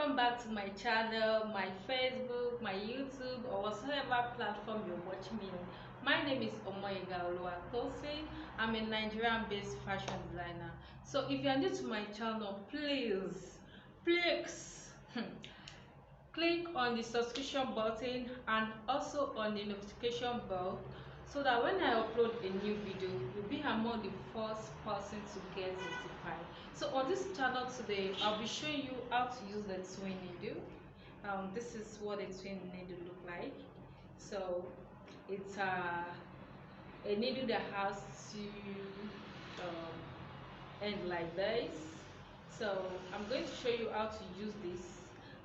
welcome back to my channel, my Facebook, my YouTube, or whatsoever platform you're watching me on. My name is Omoyega Oluwatosin. I'm a Nigerian-based fashion designer. So if you're new to my channel, please click on the subscription button and also on the notification bell, so that when I upload a new video, you'll be among the first person to get notified. So on this channel today, I'll be showing you how to use the twin needle. This is what a twin needle look like. So it's a needle that has two end like this. So I'm going to show you how to use this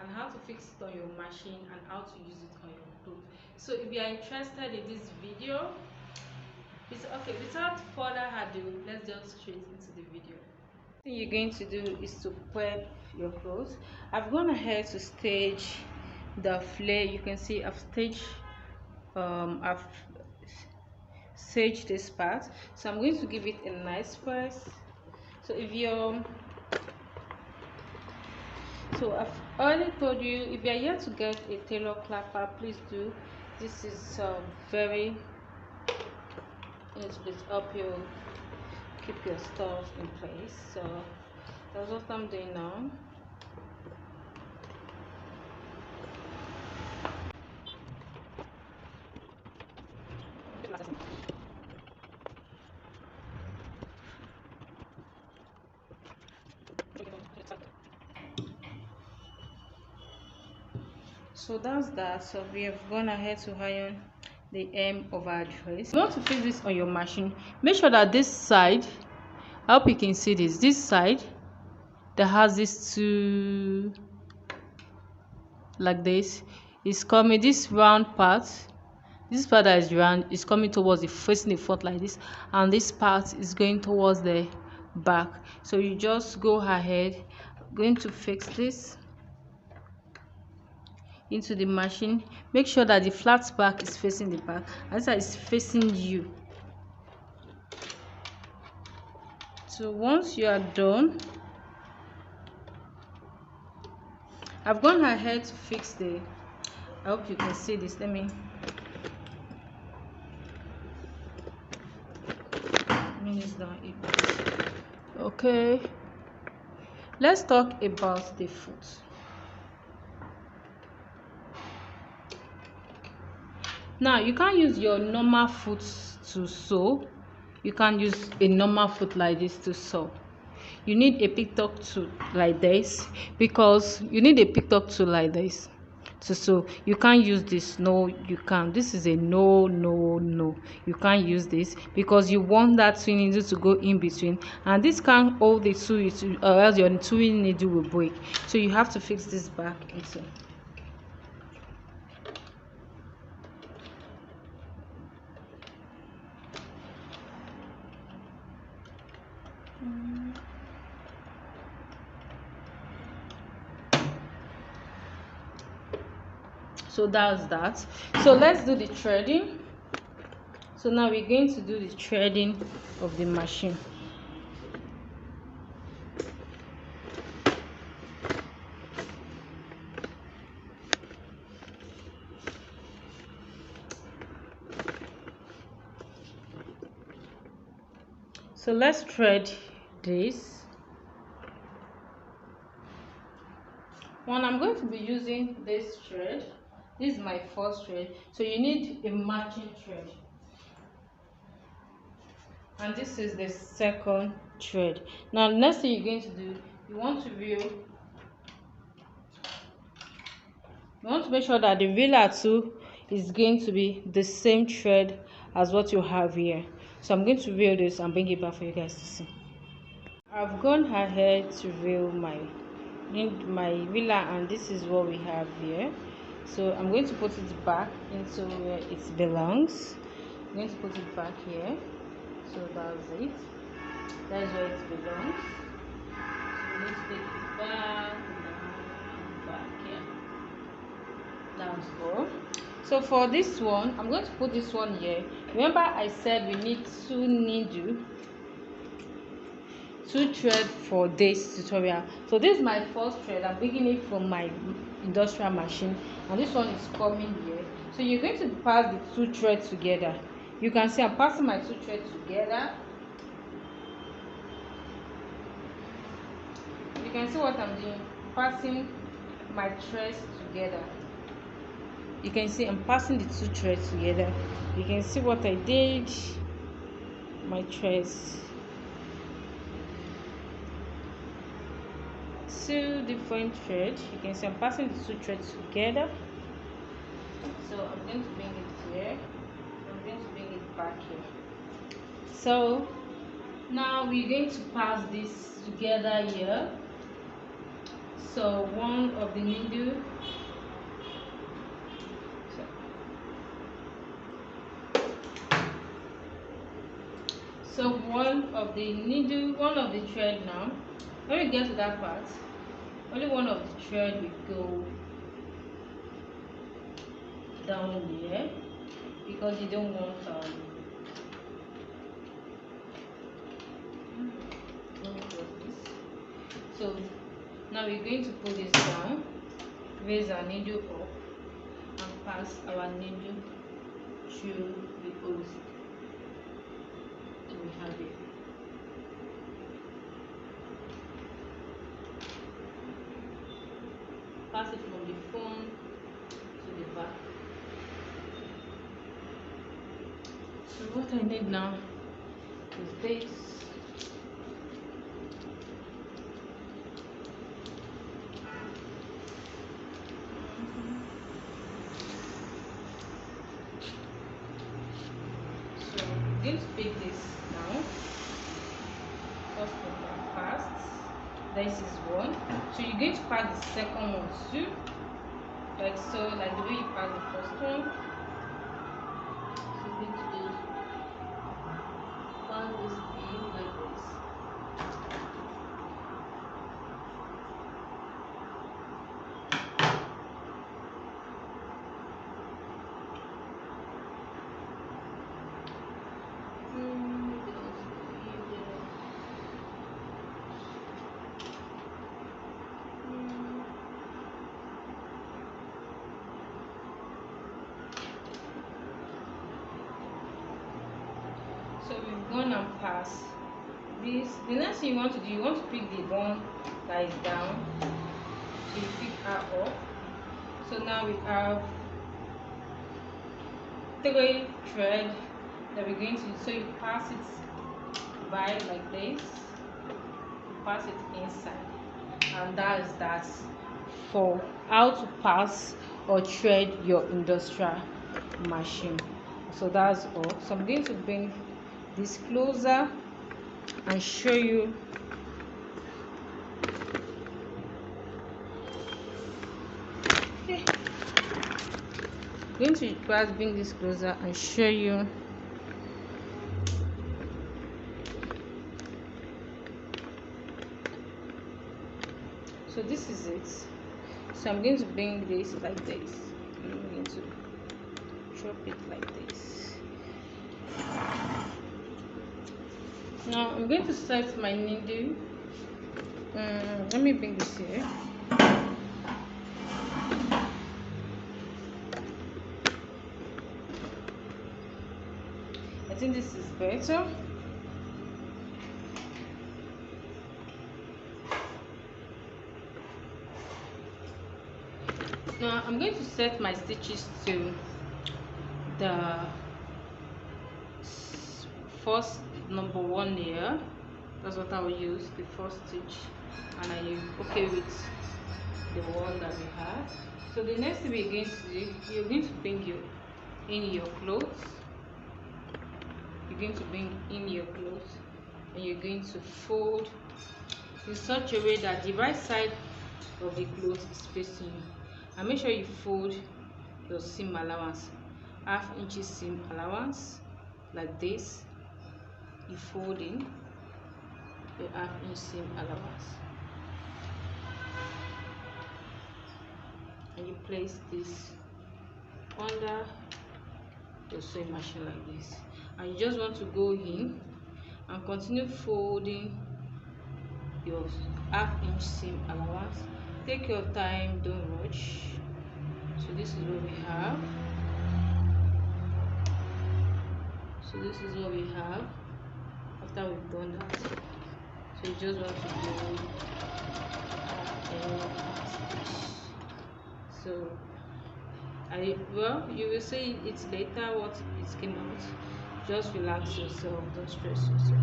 and how to fix it on your machine and how to use it on your clothes. So if you are interested in this video, it's okay. Without further ado, let's jump straight into the video. The thing you're going to do is to prep your clothes. I've gone ahead to stage the flare. You can see I've staged this part, so I'm going to give it a nice press. So I've already told you, if you're here to get a tailor clapper, please do. This is very it's up you keep your stuff in place. So that's what I'm doing now. So that's that. So we have gone ahead to iron the hem of our dress. You want to fix this on your machine, make sure that this side, I hope you can see this side that has this two like this is coming, this round part, this part that is round is coming towards the facing the front like this, and this part is going towards the back. So you just go ahead, going to fix this into the machine. Make sure that the flat back is facing the back and this side is facing you. So once you are done, I've gone ahead to fix I hope you can see this. Let me this down a bit. Okay, let's talk about the foot. Now you can't use your normal foot to sew. You can't use a normal foot like this to sew. You need a picked-up tool like this, because you need a picked-up tool like this to sew. You can't use this. No, you can't. This is a no. You can't use this because you want that twin needle to go in between, and this can't hold the two, or else your twin needle will break. So you have to fix this back into. So that's that. So let's do the threading. So now we're going to do the threading of the machine. So let's thread this one. I'm going to be using this thread. This is my first thread, so you need a matching thread, and this is the second thread. Now the next thing you're going to do, you want to make sure that the reeler too is going to be the same thread as what you have here. So I'm going to reel this and bring it back for you guys to see. I've gone ahead to reel my reeler, and this is what we have here. So I'm going to put it back into where it belongs. I'm going to put it back here. So that's it. That is where it belongs. So let's take it back here. That's all. So for this one, I'm going to put this one here. Remember I said we need two needles 2 thread for this tutorial. So this is my first thread. I'm beginning from my industrial machine, and this one is coming here. So you're going to pass the 2 threads together. You can see I'm passing my 2 threads together. You can see what I'm doing, passing my threads together. You can see I'm passing the 2 threads together. You can see what I did. My threads, 2 different threads. You can see I'm passing the 2 threads together. So I'm going to bring it here. I'm going to bring it back here. So now we're going to pass this together here. So one of the needle, one of the thread. Now when we get to that part, only one of the thread will go down here, because you don't want so now we're going to pull this down, raise our needle up, and pass our needle through the holes we have here. Pass it from the front to the back. So what I need now is this. So I'm going to pick this now. First one passed. This is one. So you're going to pass the second one too, like so, like the way you pass the first one. So you're going to do pass this in like this. So we've gone and passed this. The next thing you want to do, you want to pick the one that is down. So you pick her up. So now we have 3 threads that we're going to do. So you pass it by like this, you pass it inside, and that is that for how to pass or thread your industrial machine. So that's all. So I'm going to bring this closer and show you. Okay. I'm going to first bring this closer and show you. So this is it. So I'm going to bring this like this. I'm going to drop it like this. Now I'm going to set my needle. Let me bring this here. I think this is better. Now I'm going to set my stitches to the first number 1 layer. That's what I will use, the first stitch, and are you okay with the one that we have? So the next thing we're going to do, you're going to bring in your clothes. You're going to bring in your clothes, and you're going to fold in such a way that the right side of the cloth is facing you. And make sure you fold your seam allowance, 1/2 inch seam allowance, like this. You fold in your 1/2 inch seam allowance, and you place this under your sewing machine like this, and you just want to go in and continue folding your half-inch seam allowance. Take your time, don't rush. So this is what we have. So this is what we have after we've done that. So you just want to do so well, you will see it later what it came out. Just relax yourself, don't stress yourself.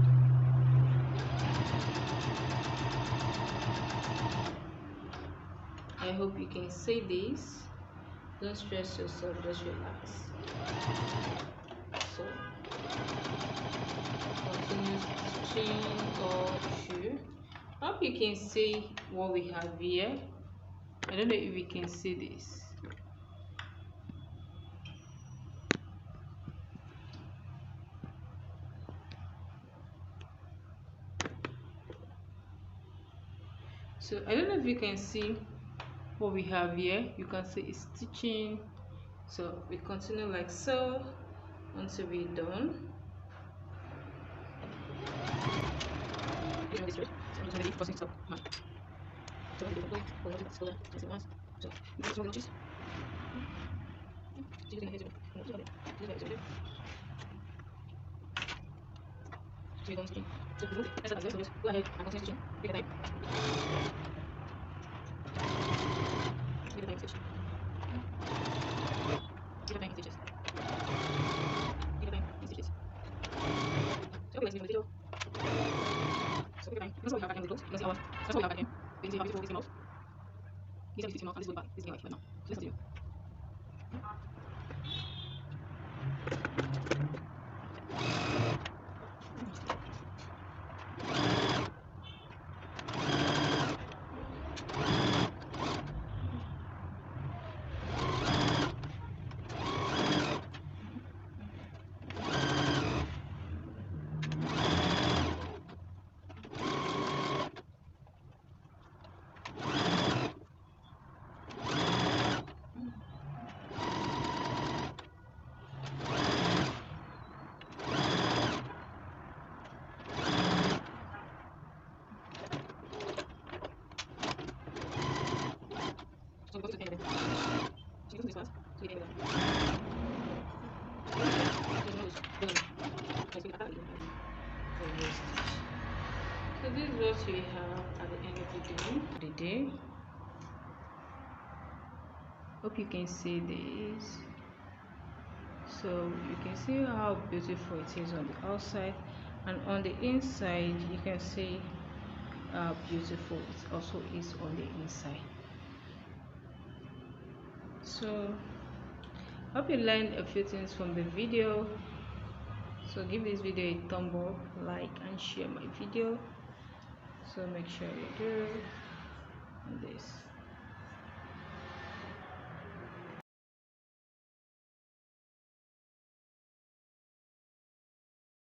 I hope you can see this. Don't stress yourself, just relax. So continue stitching all through. Hope you can see what we have here. I don't know if you can see this. So I don't know if you can see what we have here. You can see it's stitching. So we continue like so until we're done. So this is what we have at the end of the day. Hope you can see this. So you can see how beautiful it is on the outside, and on the inside you can see how beautiful it also is on the inside. So hope you learned a few things from the video. So give this video a thumb up, like and share my video. So make sure you do this.